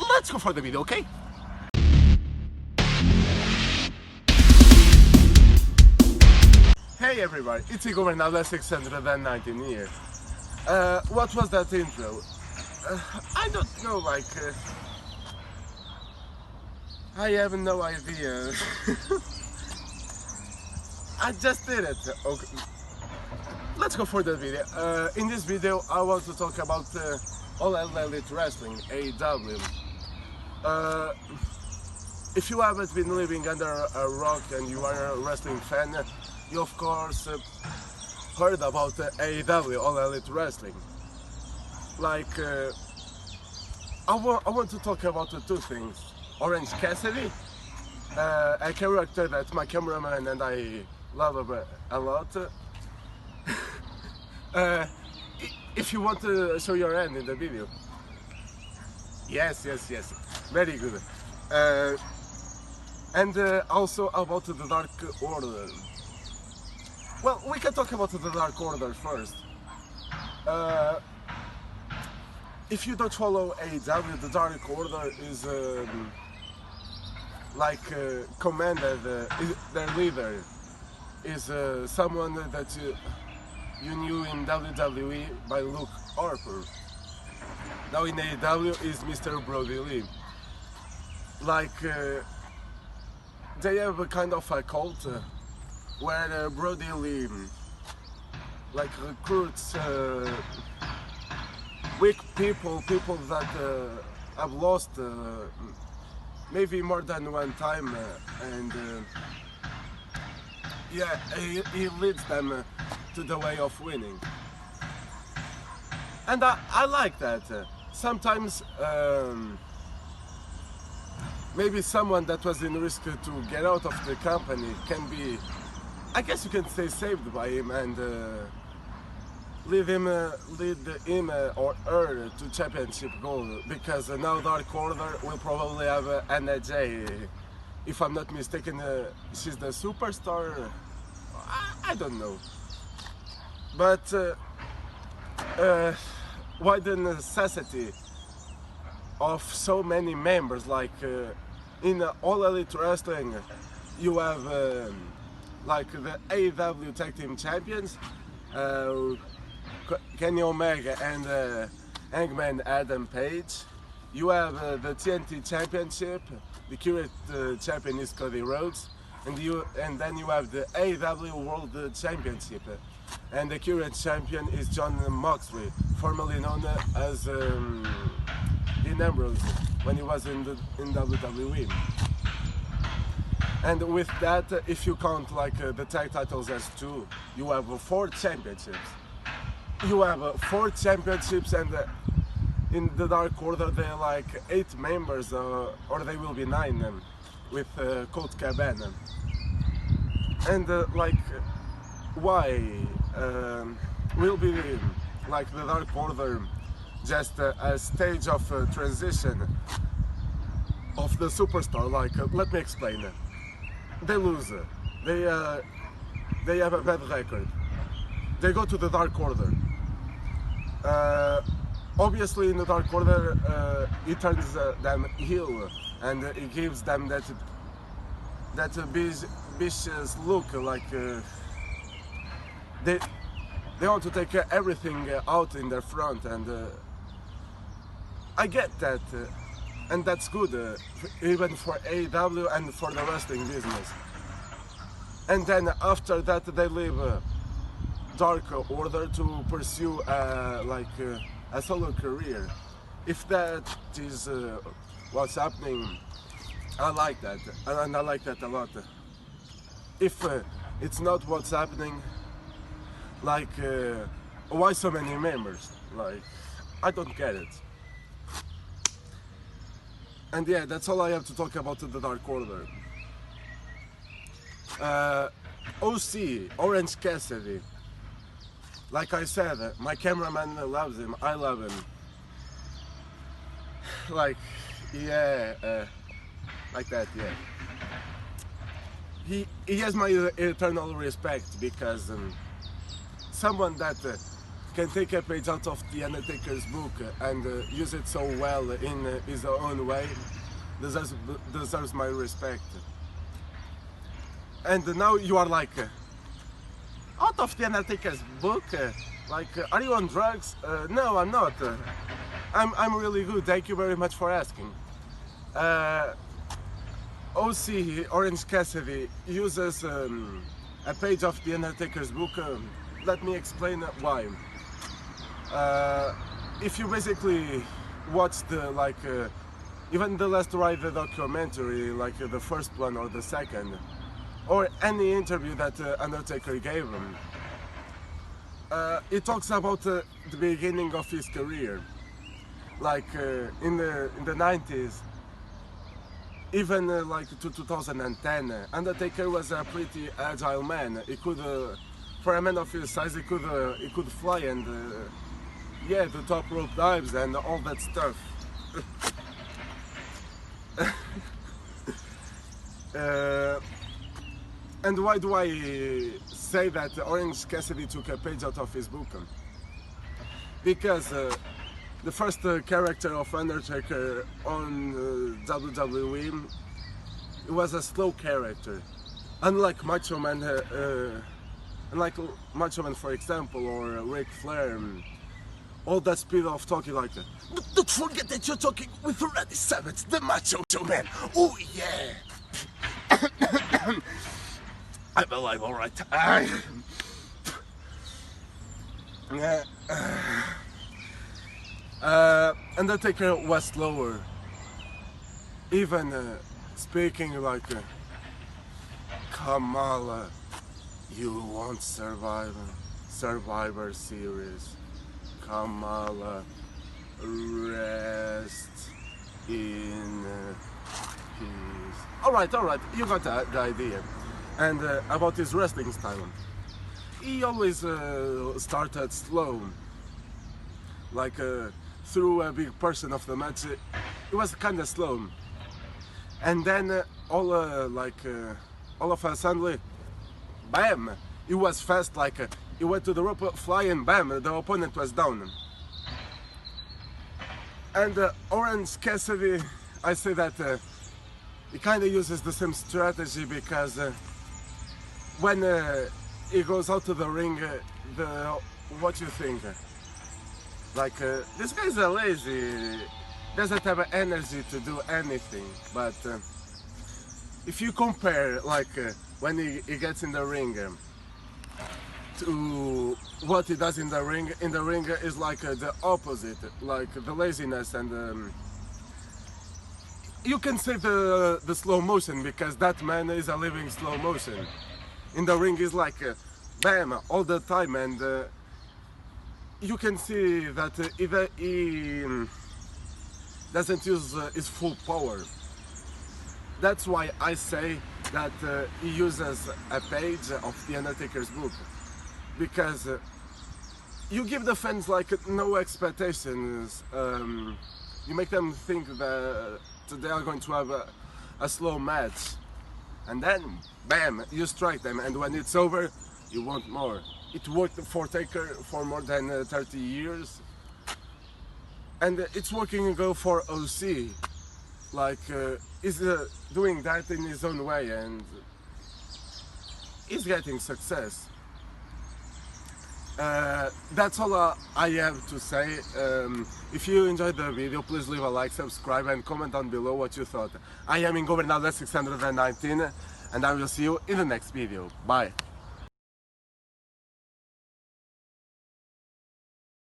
Let's go for the video, okay? Hey everybody, it's Igor and now 619 here. What was that intro? I don't know, I have no idea. I just did it. Okay. Let's go for the video. In this video, I want to talk about All Elite Wrestling, AEW. If you haven't been living under a rock and you are a wrestling fan, you of course heard about AEW, All Elite Wrestling. I want to talk about two things. Orange Cassidy, a character that my cameraman and I love a lot. If you want to show your hand in the video. Yes, very good. And also about the Dark Order. Well, we can talk about the Dark Order first. If you don't follow AEW, the Dark Order is commanded, their leader is someone that you knew in WWE by Luke Harper. Now in AEW is Mr. Brody Lee. They have a kind of a cult where Brody Lee recruits weak people that have lost maybe more than one time, and yeah, he leads them to the way of winning. And I like that. Sometimes maybe someone that was in risk to get out of the company can be, I guess you can say, saved by him and lead him or her to championship goal, because now Dark Order will probably have NJ. If I'm not mistaken, she's the superstar. I don't know. But why the necessity of so many members? In All Elite Wrestling, you have the AEW Tag Team Champions, Kenny Omega and Hangman Adam Page. You have the TNT Championship, the current champion is Cody Rhodes, and then you have the AEW World Championship, and the current champion is Jon Moxley, formerly known as Dean Ambrose when he was in WWE. And with that, if you count the tag titles as two, you have 4 championships. You have 4 championships, and in the Dark Order there are 8 members, or they will be 9 with Colt Cabana. And why will be the Dark Order just a stage of transition of the superstar? Let me explain. They lose. They have a bad record. They go to the Dark Order. Obviously, in the Dark Order, he turns them heel, and he gives them that vicious look, they want to take everything out in their front, and I get that, and that's good, even for AEW and for the wrestling business. And then after that, they leave Dark Order to pursue a solo career. If that is what's happening, I like that, and I like that a lot. If it's not what's happening, why so many members? I don't get it. And yeah, that's all I have to talk about the Dark Order. OC, Orange Cassidy. Like I said, my cameraman loves him, I love him. Yeah, like that, yeah. He has my eternal respect, because someone that can take a page out of the Undertaker's book and use it so well in his own way deserves my respect. And now you are like, out of the Undertaker's book? Are you on drugs? No, I'm not. I'm really good, thank you very much for asking. OC, Orange Cassidy, uses a page of the Undertaker's book. Let me explain why. If you basically watch even the Last Ride documentary, like the first one or the second, or any interview that Undertaker gave him, it talks about the beginning of his career. In the 90s, even to 2010, Undertaker was a pretty agile man. He could, for a man of his size, he could fly and yeah, the top rope dives and all that stuff. And why do I say that Orange Cassidy took a page out of his book? Because the first character of Undertaker on WWE, it was a slow character. Unlike Macho Man, for example, or Ric Flair, all that speed of talking like that. Don't forget that you're talking with Randy Savage, the Macho Man. Oh yeah! I'm alive, alright. Undertaker was slower. Even speaking like Kamala, you won't survive Survivor Series. Kamala, rest in peace. Alright, you got the idea. And about his wrestling style, he always started slow. Through a big portion of the match, it was kind of slow. And then all of a sudden, bam! It was fast. He went to the rope, fly, and bam! The opponent was down. And Orange Cassidy, I say that he kind of uses the same strategy because when he goes out to the ring, what you think? This guy's a lazy, doesn't have energy to do anything. But if you compare when he gets in the ring to what he does in the ring is the opposite, the laziness, and you can say the slow motion, because that man is a living slow motion. In the ring is bam, all the time, and you can see that he doesn't use his full power. That's why I say that he uses a page of the Undertaker's book, because you give the fans no expectations. You make them think that they are going to have a slow match, and then bam, you strike them, and when it's over, you want more. It worked for Taker for more than 30 years, and it's working go for OC. He's doing that in his own way, and he's getting success. That's all I have to say. If you enjoyed the video, please leave a like, subscribe, and comment down below what you thought. I am in Governador 619, and I will see you in the next video. Bye.